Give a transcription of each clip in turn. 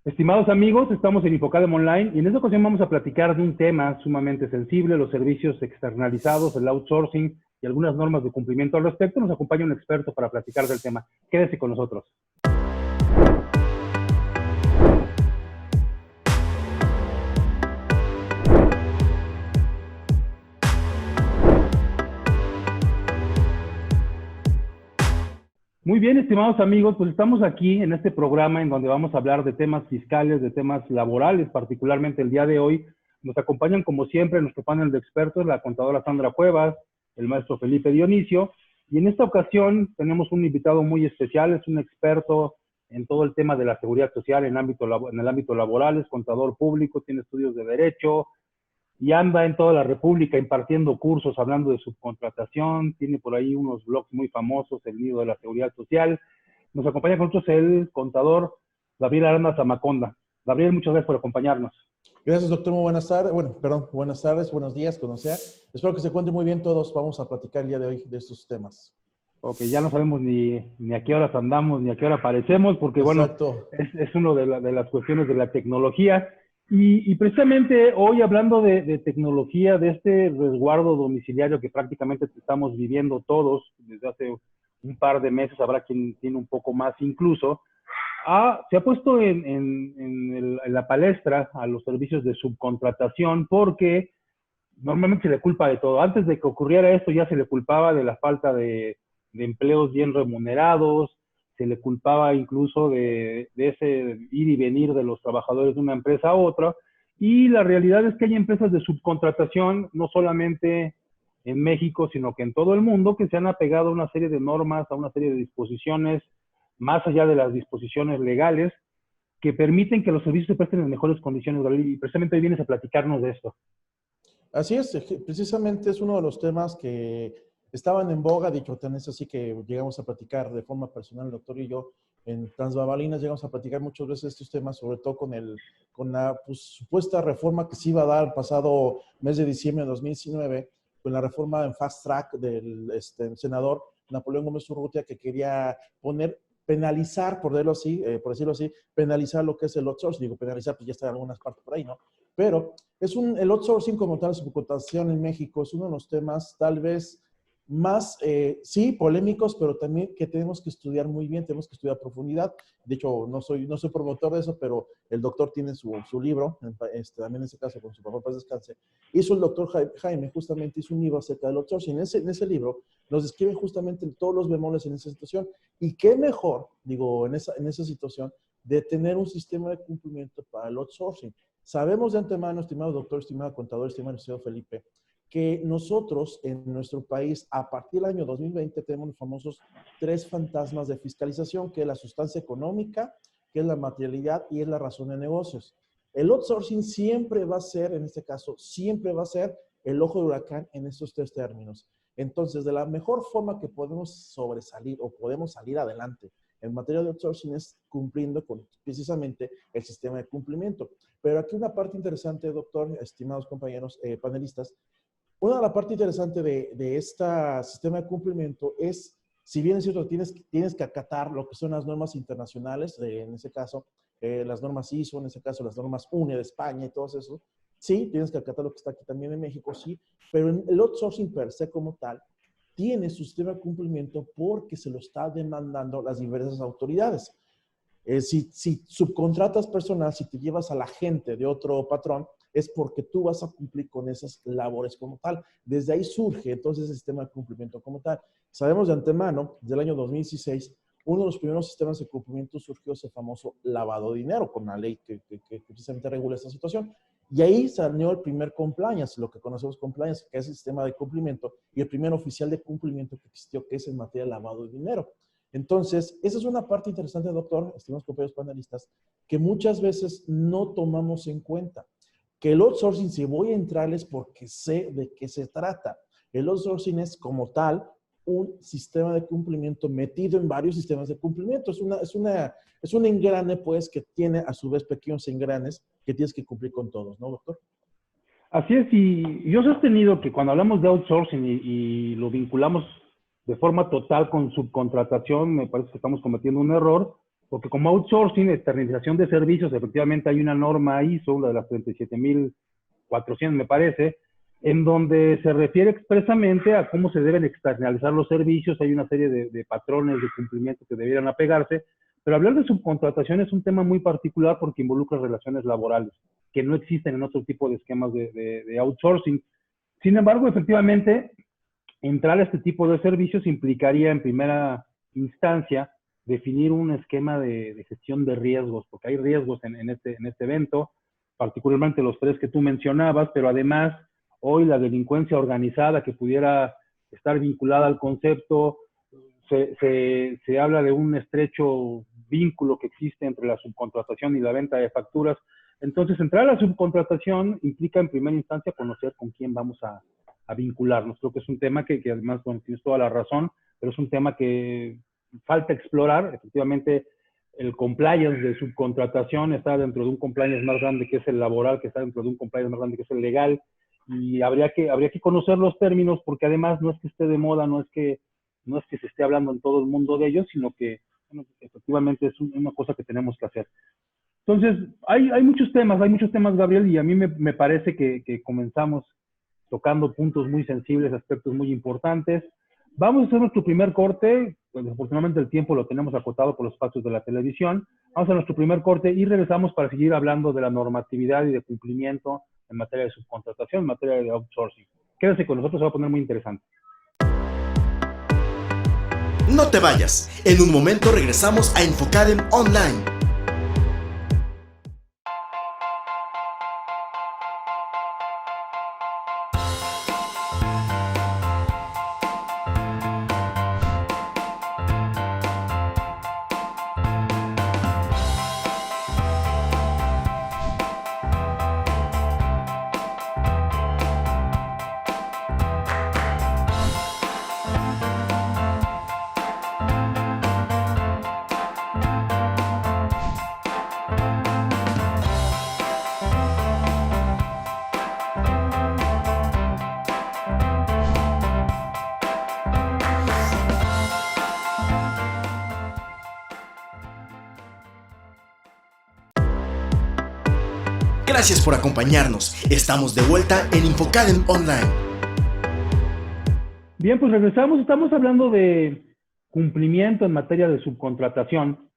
Estimados amigos, estamos en Infocadem Online y en esta ocasión vamos a platicar de un tema sumamente sensible, los servicios externalizados, el outsourcing y algunas normas de cumplimiento al respecto. Nos acompaña un experto para platicar del tema. Quédese con nosotros. Muy bien, estimados amigos, pues estamos aquí en este programa en donde vamos a hablar de temas fiscales, de temas laborales, particularmente el día de hoy. Nos acompañan, como siempre, en nuestro panel de expertos, la contadora Sandra Cuevas, el maestro Felipe Dionisio, y en esta ocasión tenemos un invitado muy especial, es un experto en todo el tema de la seguridad social en el ámbito laboral, es contador público, tiene estudios de derecho, y anda en toda la República impartiendo cursos, hablando de subcontratación, tiene por ahí unos blogs muy famosos, El Nido de la Seguridad Social. Nos acompaña con nosotros el contador Gabriel Aranda Zamaconda. Gabriel, muchas gracias por acompañarnos. Gracias, doctor. Muy buenas tardes. Buenas tardes, buenos días, como sea. Espero que se encuentren muy bien todos. Vamos a platicar el día de hoy de estos temas. Ok, ya no sabemos ni a qué horas andamos, ni a qué hora aparecemos, porque Exacto. bueno, es una de las cuestiones de la tecnología. Y precisamente hoy hablando de tecnología, de este resguardo domiciliario que prácticamente estamos viviendo todos desde hace un par de meses, habrá quien tiene un poco más incluso, se ha puesto en la palestra a los servicios de subcontratación porque normalmente se le culpa de todo. Antes de que ocurriera esto ya se le culpaba de la falta de empleos bien remunerados, se le culpaba incluso de ese ir y venir de los trabajadores de una empresa a otra, y la realidad es que hay empresas de subcontratación, no solamente en México, sino que en todo el mundo, que se han apegado a una serie de normas, a una serie de disposiciones, más allá de las disposiciones legales, que permiten que los servicios se presten en mejores condiciones, y precisamente hoy vienes a platicarnos de esto. Así es, precisamente es uno de los temas que estaban en boga, dicho tan es así que llegamos a platicar de forma personal, el doctor y yo, en Tras Bambalinas, llegamos a platicar muchas veces estos temas, sobre todo con la supuesta reforma que se iba a dar el pasado mes de diciembre de 2019, con la reforma en fast track del senador Napoleón Gómez Urrutia, que quería penalizar, por decirlo así, penalizar lo que es el outsourcing. Digo, penalizar, pues ya está en algunas partes por ahí, ¿no? Pero el outsourcing como tal, subcontratación en México, es uno de los temas tal vez más, sí, polémicos, pero también que tenemos que estudiar muy bien, tenemos que estudiar a profundidad. De hecho, no soy promotor de eso, pero el doctor tiene su libro, también en ese caso con su papá, paz descanse. Hizo el doctor Jaime, justamente hizo un libro acerca del outsourcing. En ese libro nos describe justamente todos los bemoles en esa situación. Y qué mejor, digo, en esa situación, de tener un sistema de cumplimiento para el outsourcing. Sabemos de antemano, estimado doctor, estimado contador, estimado señor Felipe, que nosotros en nuestro país, a partir del año 2020, tenemos los famosos 3 fantasmas de fiscalización, que es la sustancia económica, que es la materialidad y es la razón de negocios. El outsourcing siempre va a ser, en este caso, siempre va a ser el ojo de huracán en estos 3 términos. Entonces, de la mejor forma que podemos sobresalir o podemos salir adelante en materia de outsourcing es cumpliendo con precisamente el sistema de cumplimiento. Pero aquí una parte interesante, doctor, estimados compañeros panelistas, una de las partes interesantes de este sistema de cumplimiento es, si bien es cierto, tienes que acatar lo que son las normas internacionales, en ese caso, las normas ISO, en ese caso, las normas UNE de España y todo eso, sí, tienes que acatar lo que está aquí también en México, sí, pero el outsourcing per se como tal tiene su sistema de cumplimiento porque se lo está demandando las diversas autoridades. Si subcontratas personal, si te llevas a la gente de otro patrón, es porque tú vas a cumplir con esas labores como tal. Desde ahí surge entonces el sistema de cumplimiento como tal. Sabemos de antemano, desde el año 2016, uno de los primeros sistemas de cumplimiento surgió ese famoso lavado de dinero, con la ley que precisamente regula esta situación. Y ahí salió el primer compliance, lo que conocemos compliance, que es el sistema de cumplimiento, y el primer oficial de cumplimiento que existió, que es en materia de lavado de dinero. Entonces, esa es una parte interesante, doctor, estimados compañeros panelistas, que muchas veces no tomamos en cuenta. Que el outsourcing, si voy a entrarles porque sé de qué se trata. El outsourcing es como tal un sistema de cumplimiento metido en varios sistemas de cumplimiento. Es un engrane, pues, que tiene a su vez pequeños engranes que tienes que cumplir con todos, ¿no, doctor? Así es, y yo he sostenido que cuando hablamos de outsourcing y lo vinculamos de forma total con subcontratación, me parece que estamos cometiendo un error, Porque como outsourcing, externalización de servicios, efectivamente hay una norma ISO, la de las 37.400 me parece, en donde se refiere expresamente a cómo se deben externalizar los servicios, hay una serie de patrones de cumplimiento que debieran apegarse, pero hablar de subcontratación es un tema muy particular porque involucra relaciones laborales, que no existen en otro tipo de esquemas de outsourcing. Sin embargo, efectivamente, entrar a este tipo de servicios implicaría en primera instancia definir un esquema de gestión de riesgos, porque hay riesgos en este evento, particularmente los tres que tú mencionabas, pero además hoy la delincuencia organizada que pudiera estar vinculada al concepto, se habla de un estrecho vínculo que existe entre la subcontratación y la venta de facturas. Entonces, entrar a la subcontratación implica en primera instancia conocer con quién vamos a vincularnos. Creo que es un tema que además, bueno, tienes toda la razón, pero es un tema que falta explorar. Efectivamente, el compliance de subcontratación está dentro de un compliance más grande que es el laboral, que está dentro de un compliance más grande que es el legal, y habría que conocer los términos, porque además no es que esté de moda, no es que se esté hablando en todo el mundo de ellos, sino que bueno, efectivamente es una cosa que tenemos que hacer. Entonces, hay muchos temas, Gabriel, y a mí me parece que comenzamos tocando puntos muy sensibles, aspectos muy importantes. Vamos a hacer nuestro primer corte, pues desafortunadamente el tiempo lo tenemos acotado por los espacios de la televisión. Vamos a hacer nuestro primer corte y regresamos para seguir hablando de la normatividad y de cumplimiento en materia de subcontratación, en materia de outsourcing. Quédense con nosotros, se va a poner muy interesante. No te vayas, en un momento regresamos a Infocadem Online. Gracias por acompañarnos. Estamos de vuelta en Infocadem Online. Bien, pues regresamos. Estamos hablando de cumplimiento en materia de subcontratación.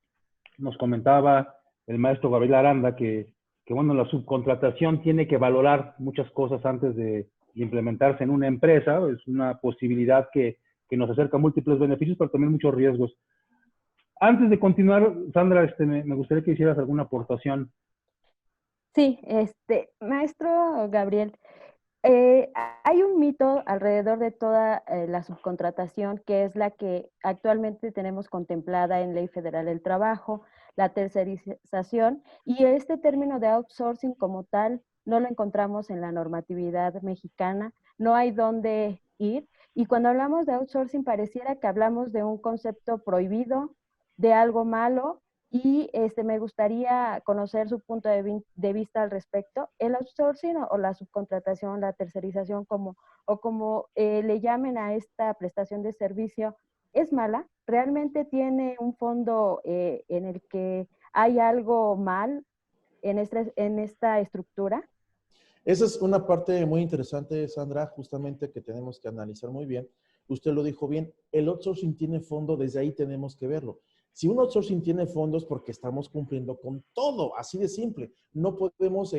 Nos comentaba el maestro Gabriel Aranda que bueno, la subcontratación tiene que valorar muchas cosas antes de implementarse en una empresa. Es una posibilidad que nos acerca múltiples beneficios, pero también muchos riesgos. Antes de continuar, Sandra, me gustaría que hicieras alguna aportación. Sí, maestro Gabriel, hay un mito alrededor de toda la subcontratación, que es la que actualmente tenemos contemplada en Ley Federal del Trabajo, la tercerización, y este término de outsourcing como tal no lo encontramos en la normatividad mexicana, no hay dónde ir, y cuando hablamos de outsourcing pareciera que hablamos de un concepto prohibido, de algo malo, y me gustaría conocer su punto de vista al respecto. ¿El outsourcing o la subcontratación, la tercerización, como le llamen a esta prestación de servicio, es mala? ¿Realmente tiene un fondo en el que hay algo mal en esta estructura? Esa es una parte muy interesante, Sandra, justamente que tenemos que analizar muy bien. Usted lo dijo bien, el outsourcing tiene fondo, desde ahí tenemos que verlo. Si un outsourcing tiene fondos, porque estamos cumpliendo con todo, así de simple. No podemos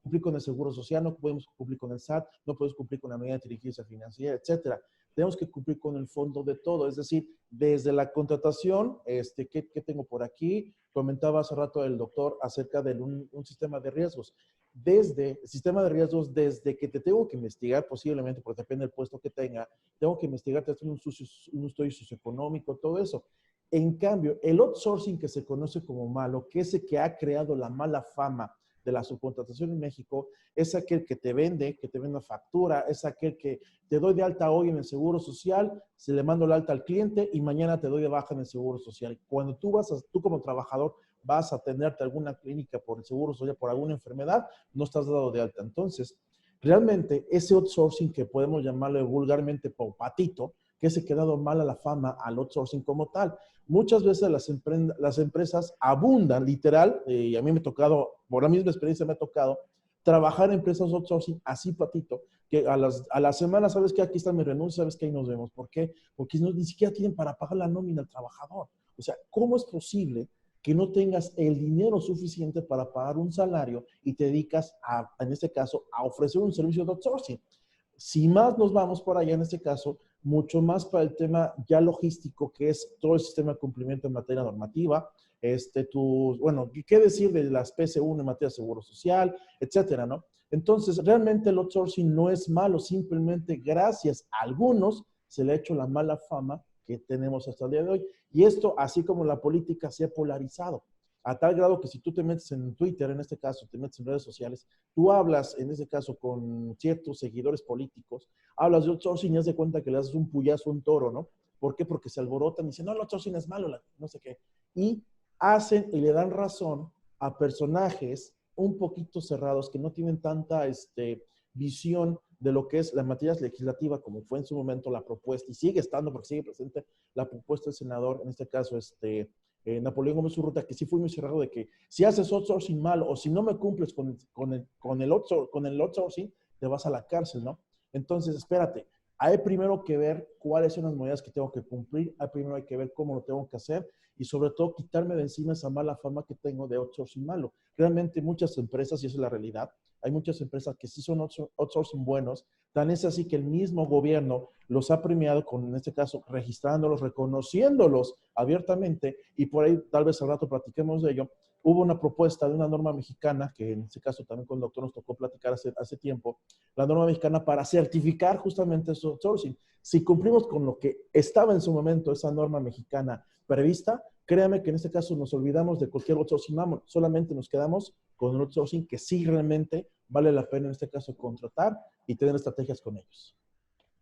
cumplir con el Seguro Social, no podemos cumplir con el SAT, no podemos cumplir con la medida de inteligencia financiera, etcétera. Tenemos que cumplir con el fondo de todo, es decir, desde la contratación, ¿qué tengo por aquí? Comentaba hace rato el doctor acerca de un sistema de riesgos. Desde el sistema de riesgos, desde que te tengo que investigar, posiblemente, porque depende del puesto que tenga, tengo que investigar, te un estudio socioeconómico, todo eso. En cambio, el outsourcing que se conoce como malo, que es el que ha creado la mala fama de la subcontratación en México, es aquel que te vende una factura, es aquel que te doy de alta hoy en el Seguro Social, se le mando la alta al cliente y mañana te doy de baja en el Seguro Social. Cuando tú como trabajador vas a atenderte a alguna clínica por el Seguro Social, por alguna enfermedad, no estás dado de alta. Entonces, realmente ese outsourcing que podemos llamarle vulgarmente por patito, que se ha quedado mala la fama al outsourcing como tal. Muchas veces las empresas abundan, literal, y a mí me ha tocado, por la misma experiencia me ha tocado, trabajar en empresas outsourcing así, Patito, que a la semana, ¿sabes qué? Aquí está mi renuncia, ¿sabes qué? Ahí nos vemos. ¿Por qué? Porque no, ni siquiera tienen para pagar la nómina al trabajador. O sea, ¿cómo es posible que no tengas el dinero suficiente para pagar un salario y te dedicas a, en este caso, a ofrecer un servicio de outsourcing? Si más nos vamos por allá, en este caso, mucho más para el tema ya logístico, que es todo el sistema de cumplimiento en materia normativa, bueno, ¿qué decir de las PC1 en materia de seguro social, etcétera, ¿no? Entonces, realmente el outsourcing no es malo, simplemente gracias a algunos se le ha hecho la mala fama que tenemos hasta el día de hoy. Y esto, así como la política, se ha polarizado a tal grado que si tú te metes en Twitter, en este caso, te metes en redes sociales, tú hablas, en este caso, con ciertos seguidores políticos, hablas de outsourcing y haz de cuenta que le haces un puyazo a un toro, ¿no? ¿Por qué? Porque se alborotan y dicen, no, el outsourcing es malo, no sé qué. Y hacen y le dan razón a personajes un poquito cerrados que no tienen tanta visión de lo que es la materia legislativa, como fue en su momento la propuesta, y sigue estando porque sigue presente la propuesta del senador, en este caso, Napoleón Gómez Urrutia, que sí fue muy cerrado de que si haces outsourcing mal o si no me cumples con el outsourcing, te vas a la cárcel, ¿no? Entonces, espérate, hay primero que ver cuáles son las medidas que tengo que cumplir, primero hay que ver cómo lo tengo que hacer y sobre todo quitarme de encima esa mala fama que tengo de outsourcing malo. Realmente muchas empresas, y esa es la realidad, hay muchas empresas que sí son outsourcing buenos, tan es así que el mismo gobierno los ha premiado con, en este caso, registrándolos, reconociéndolos abiertamente, y por ahí tal vez al rato platiquemos de ello. Hubo una propuesta de una norma mexicana, que en este caso también con el doctor nos tocó platicar hace tiempo, la norma mexicana para certificar justamente su outsourcing. Si cumplimos con lo que estaba en su momento esa norma mexicana prevista, créame que en este caso nos olvidamos de cualquier outsourcing, solamente nos quedamos con un outsourcing que sí realmente vale la pena en este caso contratar y tener estrategias con ellos.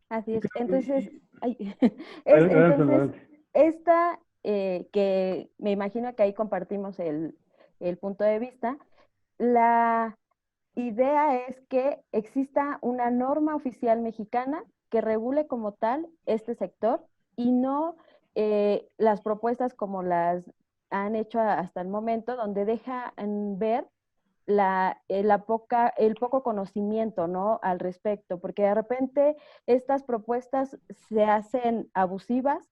Así es. Entonces, Adelante. esta, que me imagino que ahí compartimos el punto de vista, la idea es que exista una norma oficial mexicana que regule como tal este sector y no las propuestas como las han hecho hasta el momento, donde dejan ver el poco conocimiento, ¿no?, al respecto, porque de repente estas propuestas se hacen abusivas,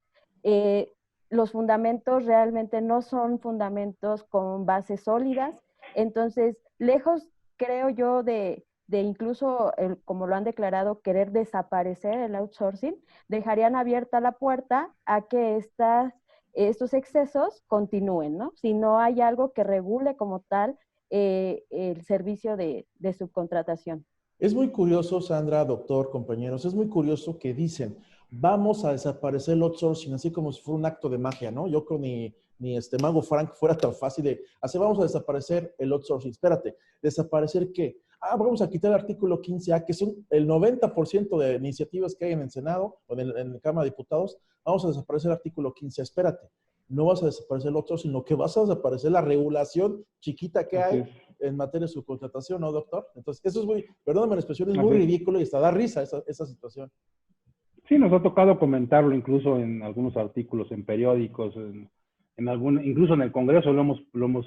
los fundamentos realmente no son fundamentos con bases sólidas, entonces, lejos, creo yo, de incluso, como lo han declarado, querer desaparecer el outsourcing, dejarían abierta la puerta a que estos excesos continúen, ¿no? Si no hay algo que regule como tal el servicio de subcontratación. Es muy curioso, Sandra, doctor, compañeros, es muy curioso que dicen, vamos a desaparecer el outsourcing, así como si fuera un acto de magia, ¿no? Yo creo ni Mago Frank fuera tan fácil de, así vamos a desaparecer el outsourcing. Espérate, ¿desaparecer qué? Vamos a quitar el artículo 15A, que son el 90% de iniciativas que hay en el Senado o en la Cámara de Diputados, vamos a desaparecer el artículo 15A. Espérate, no vas a desaparecer el outsourcing, sino que vas a desaparecer la regulación chiquita que hay en materia de subcontratación, ¿no, doctor? Entonces, eso es muy, perdóname la expresión, es muy ridículo y hasta da risa esa situación. Sí, nos ha tocado comentarlo incluso en algunos artículos, en periódicos, incluso en el Congreso lo hemos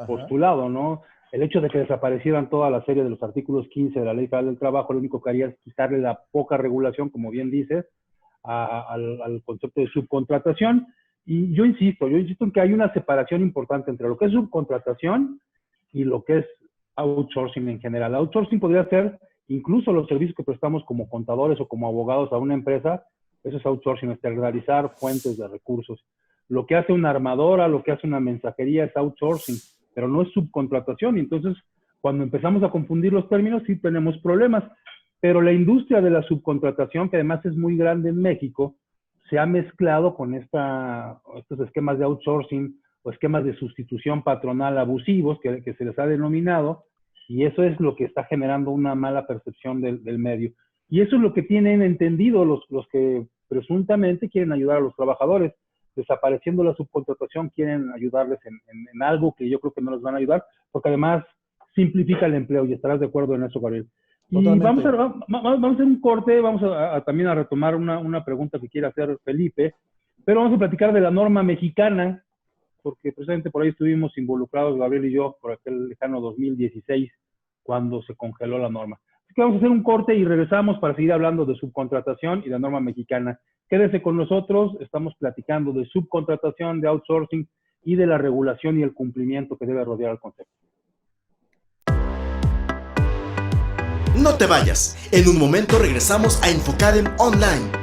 postulado, ¿no? El hecho de que desaparecieran toda la serie de los artículos 15 de la Ley Federal del Trabajo, lo único que haría es quitarle la poca regulación, como bien dices, al concepto de subcontratación. Y yo insisto en que hay una separación importante entre lo que es subcontratación y lo que es outsourcing en general. Outsourcing podría ser incluso los servicios que prestamos como contadores o como abogados a una empresa, eso es outsourcing, externalizar fuentes de recursos. Lo que hace una armadora, lo que hace una mensajería es outsourcing, pero no es subcontratación. Y entonces, cuando empezamos a confundir los términos, sí tenemos problemas. Pero la industria de la subcontratación, que además es muy grande en México, se ha mezclado con estos esquemas de outsourcing o esquemas de sustitución patronal abusivos que se les ha denominado, y eso es lo que está generando una mala percepción del medio. Y eso es lo que tienen entendido los que presuntamente quieren ayudar a los trabajadores. Desapareciendo la subcontratación, quieren ayudarles en algo que yo creo que no les van a ayudar, porque además simplifica el empleo, y estarás de acuerdo en eso, Gabriel. Y vamos Totalmente. vamos a hacer un corte, vamos también a retomar una pregunta que quiere hacer Felipe, pero vamos a platicar de la norma mexicana, porque precisamente por ahí estuvimos involucrados, Gabriel y yo, por aquel lejano 2016, cuando se congeló la norma. Así que vamos a hacer un corte y regresamos para seguir hablando de subcontratación y la norma mexicana. Quédese con nosotros, estamos platicando de subcontratación, de outsourcing y de la regulación y el cumplimiento que debe rodear al concepto. No te vayas, en un momento regresamos a Infocadem Online.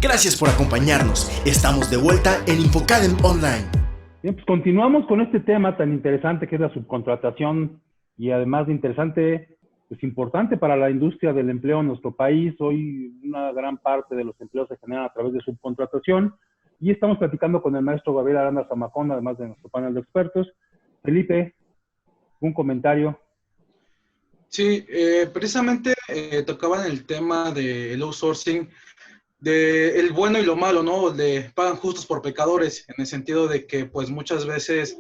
Gracias por acompañarnos. Estamos de vuelta en Infocadem Online. Bien, pues continuamos con este tema tan interesante que es la subcontratación y además de interesante, pues importante para la industria del empleo en nuestro país. Hoy una gran parte de los empleos se generan a través de subcontratación y estamos platicando con el maestro Gabriel Aranda Zamacón, además de nuestro panel de expertos. Felipe, un comentario. Sí, precisamente tocaban el tema del outsourcing, de el bueno y lo malo, ¿no? De pagan justos por pecadores, en el sentido de que pues muchas veces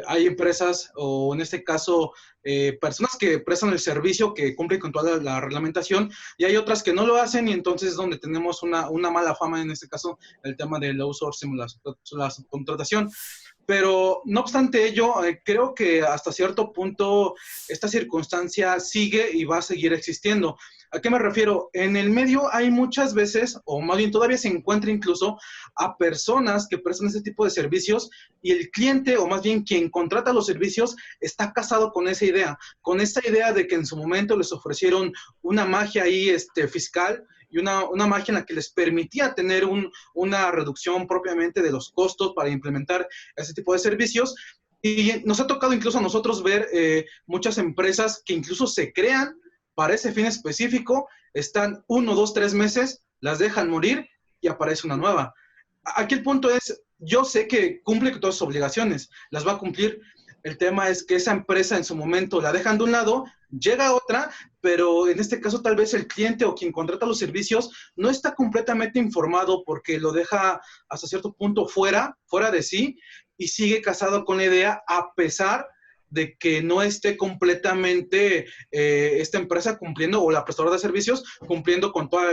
hay empresas o en este caso personas que prestan el servicio, que cumplen con toda la reglamentación, y hay otras que no lo hacen, y entonces es donde tenemos una mala fama, en este caso el tema del outsourcing, la subcontratación. Pero no obstante ello, creo que hasta cierto punto esta circunstancia sigue y va a seguir existiendo. ¿A qué me refiero? En el medio hay muchas veces, o más bien todavía se encuentra incluso, a personas que prestan ese tipo de servicios y el cliente, o más bien quien contrata los servicios, está casado con esa idea de que en su momento les ofrecieron una magia ahí fiscal, y una magia en la que les permitía tener una reducción propiamente de los costos para implementar ese tipo de servicios. Y nos ha tocado incluso a nosotros ver muchas empresas que incluso se crean para ese fin específico, están 1, 2, 3 meses, las dejan morir y aparece una nueva. Aquí el punto es, yo sé que cumple con todas sus obligaciones, las va a cumplir. El tema es que esa empresa en su momento la dejan de un lado, llega otra, pero en este caso tal vez el cliente o quien contrata los servicios no está completamente informado porque lo deja hasta cierto punto fuera de sí, y sigue casado con la idea a pesar de que no esté completamente esta empresa cumpliendo, o la prestadora de servicios cumpliendo con toda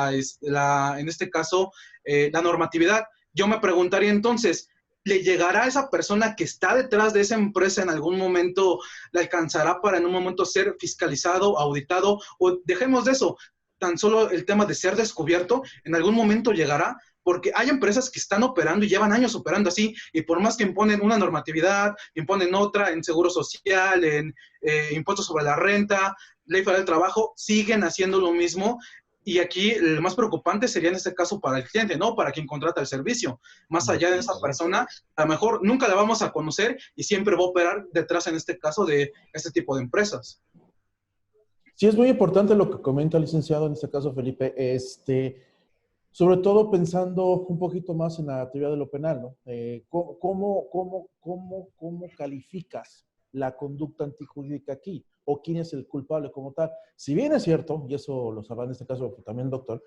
en este caso, la normatividad. Yo me preguntaría entonces, ¿le llegará a esa persona que está detrás de esa empresa en algún momento, le alcanzará para en un momento ser fiscalizado, auditado, o dejemos de eso, tan solo el tema de ser descubierto, en algún momento llegará? Porque hay empresas que están operando y llevan años operando así, y por más que imponen una normatividad, imponen otra en seguro social, en impuestos sobre la renta, ley federal del trabajo, siguen haciendo lo mismo. Y aquí lo más preocupante sería en este caso para el cliente, ¿no? Para quien contrata el servicio. Más allá de esa persona, a lo mejor nunca la vamos a conocer y siempre va a operar detrás, en este caso, de este tipo de empresas. Sí, es muy importante lo que comenta el licenciado, en este caso Felipe, sobre todo pensando un poquito más en la teoría de lo penal, ¿no? ¿Cómo calificas la conducta antijurídica aquí? ¿O quién es el culpable como tal? Si bien es cierto, y eso lo sabrá en este caso también el doctor,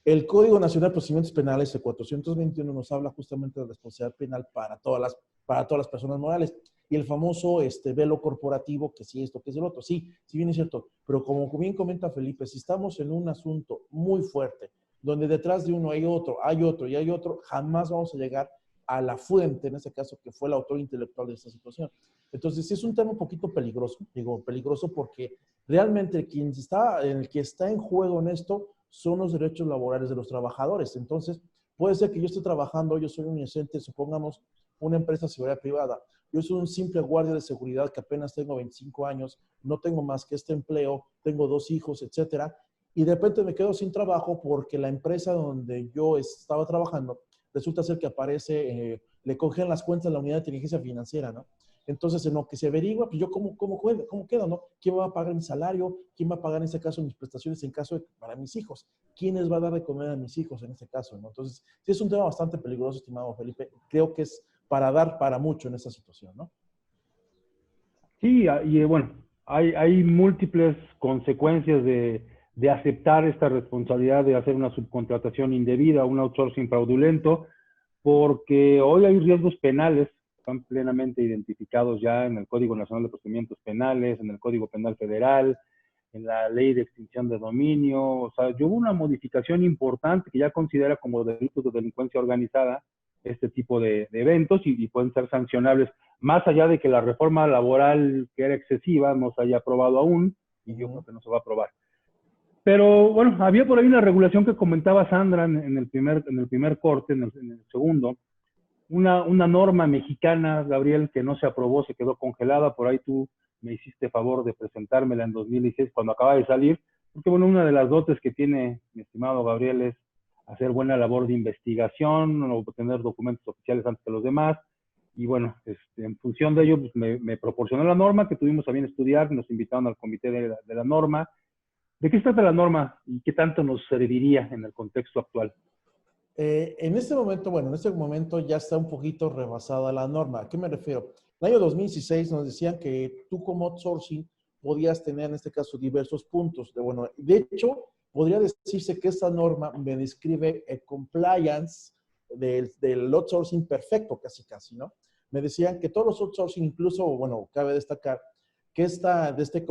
el Código Nacional de Procedimientos Penales, el 421, nos habla justamente de la responsabilidad penal para todas las personas morales. Y el famoso velo corporativo, que sí esto, que es el otro. Sí, sí bien es cierto. Pero como bien comenta Felipe, si estamos en un asunto muy fuerte, donde detrás de uno hay otro y hay otro, jamás vamos a llegar a la fuente, en este caso, que fue el autor intelectual de esta situación. Entonces, sí es un tema un poquito peligroso. Digo, peligroso porque realmente el que está en juego en esto son los derechos laborales de los trabajadores. Entonces, puede ser que yo esté trabajando, yo soy un inocente, supongamos una empresa de seguridad privada. Yo soy un simple guardia de seguridad que apenas tengo 25 años, no tengo más que este empleo, tengo 2 hijos, etcétera, y de repente me quedo sin trabajo porque la empresa donde yo estaba trabajando resulta ser que aparece, le cogen las cuentas a la unidad de inteligencia financiera, ¿no? Entonces, en lo que se averigua, pues yo cómo quedo, ¿no? ¿Quién va a pagar mi salario? ¿Quién va a pagar en este caso mis prestaciones en caso de para mis hijos? ¿Quién les va a dar de comer a mis hijos en este caso, ¿no? Entonces, sí es un tema bastante peligroso, estimado Felipe. Creo que es para dar para mucho en esta situación, ¿no? Sí, y bueno, hay múltiples consecuencias de aceptar esta responsabilidad de hacer una subcontratación indebida, un outsourcing fraudulento, porque hoy hay riesgos penales, están plenamente identificados ya en el Código Nacional de Procedimientos Penales, en el Código Penal Federal, en la Ley de Extinción de Dominio. O sea, hubo una modificación importante que ya considera como delitos de delincuencia organizada este tipo de eventos y pueden ser sancionables, más allá de que la reforma laboral, que era excesiva, no se haya aprobado aún, y yo creo que no se va a aprobar. Pero bueno, había por ahí una regulación que comentaba Sandra en el primer corte, en el segundo, una norma mexicana, Gabriel, que no se aprobó, se quedó congelada. Por ahí tú me hiciste favor de presentármela en 2016 cuando acaba de salir, porque bueno, una de las dotes que tiene mi estimado Gabriel es hacer buena labor de investigación, o obtener documentos oficiales antes que los demás, y bueno, en función de ello, pues me proporcionó la norma que tuvimos a bien estudiar, nos invitaron al comité de la norma. ¿De qué se trata la norma y qué tanto nos serviría en el contexto actual? En este momento ya está un poquito rebasada la norma. ¿A qué me refiero? En el año 2016 nos decían que tú como outsourcing podías tener en este caso diversos puntos. De hecho, podría decirse que esta norma me describe el compliance del outsourcing perfecto, casi, ¿no? Me decían que todos los outsourcing, incluso, bueno, cabe destacar que este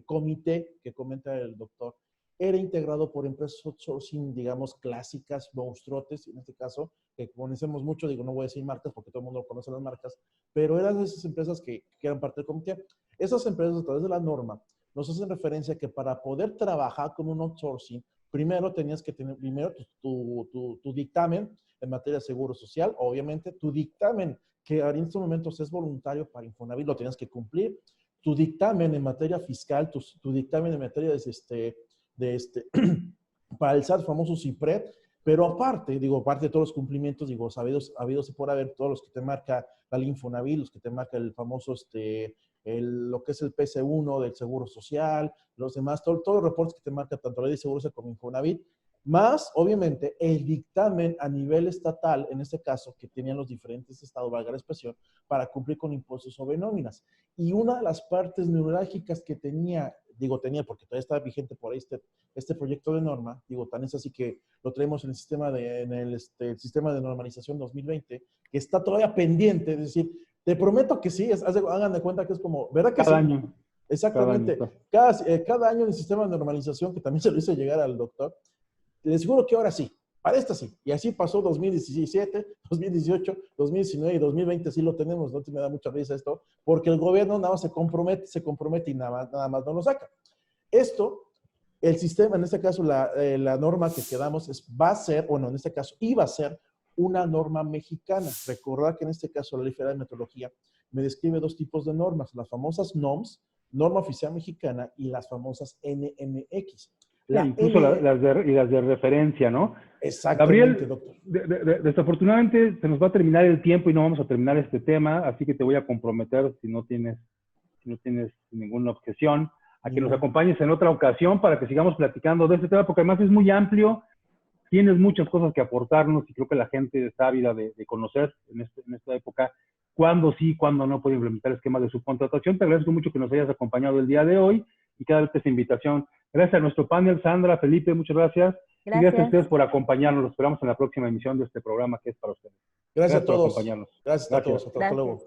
comité que comenta el doctor, era integrado por empresas outsourcing, digamos, clásicas, monstruotes, en este caso, que conocemos mucho, digo, no voy a decir marcas porque todo el mundo conoce las marcas, pero eran esas empresas que eran parte del comité. Esas empresas, a través de la norma, nos hacen referencia que para poder trabajar con un outsourcing, primero tenías que tener tu dictamen en materia de seguro social, obviamente, tu dictamen, que en estos momentos es voluntario para Infonavit, lo tienes que cumplir, tu dictamen en materia fiscal, tu dictamen en materia para el SAT, famoso CIPRED, pero aparte de todos los cumplimientos, habidos y por haber, todos los que te marca la Infonavit, los que te marca el famoso, lo que es el PC1 del Seguro Social, los demás, todos los reportes que te marca tanto la Ley de Seguro Social como Infonavit, más, obviamente, el dictamen a nivel estatal, en este caso, que tenían los diferentes estados, valga la expresión, para cumplir con impuestos sobre nóminas. Y una de las partes neurálgicas que tenía porque todavía está vigente por ahí este proyecto de norma, tan es así que lo traemos en el sistema de normalización 2020, que está todavía pendiente, es decir, te prometo que sí, hagan de cuenta que es como, ¿verdad que Cada sí? año. Exactamente. Cada año en el sistema de normalización, que también se lo hice llegar al doctor, les aseguro que ahora sí, para esta sí. Y así pasó 2017, 2018, 2019 y 2020, sí lo tenemos. No te me da mucha risa esto, porque el gobierno nada más se compromete y nada más no lo saca. Esto, el sistema, en este caso, la norma que quedamos va a ser, en este caso iba a ser una norma mexicana. Recordar que en este caso la Ley Federal de Metrología me describe 2 tipos de normas, las famosas NOMS, Norma Oficial Mexicana, y las famosas NMX. Incluso las de referencia, ¿no? Exactamente, Gabriel, doctor. Desafortunadamente se nos va a terminar el tiempo y no vamos a terminar este tema, así que te voy a comprometer, si no tienes ninguna objeción, a que nos acompañes en otra ocasión para que sigamos platicando de este tema, porque además es muy amplio, tienes muchas cosas que aportarnos y creo que la gente está ávida de conocer en esta época cuándo sí, cuándo no puede implementar esquemas de subcontratación. Te agradezco mucho que nos hayas acompañado el día de hoy y cada vez esta invitación. Gracias a nuestro panel, Sandra, Felipe, muchas gracias. Y gracias a ustedes por acompañarnos. Los esperamos en la próxima emisión de este programa que es para ustedes. Gracias a todos. Por acompañarnos. Gracias a todos. Hasta luego.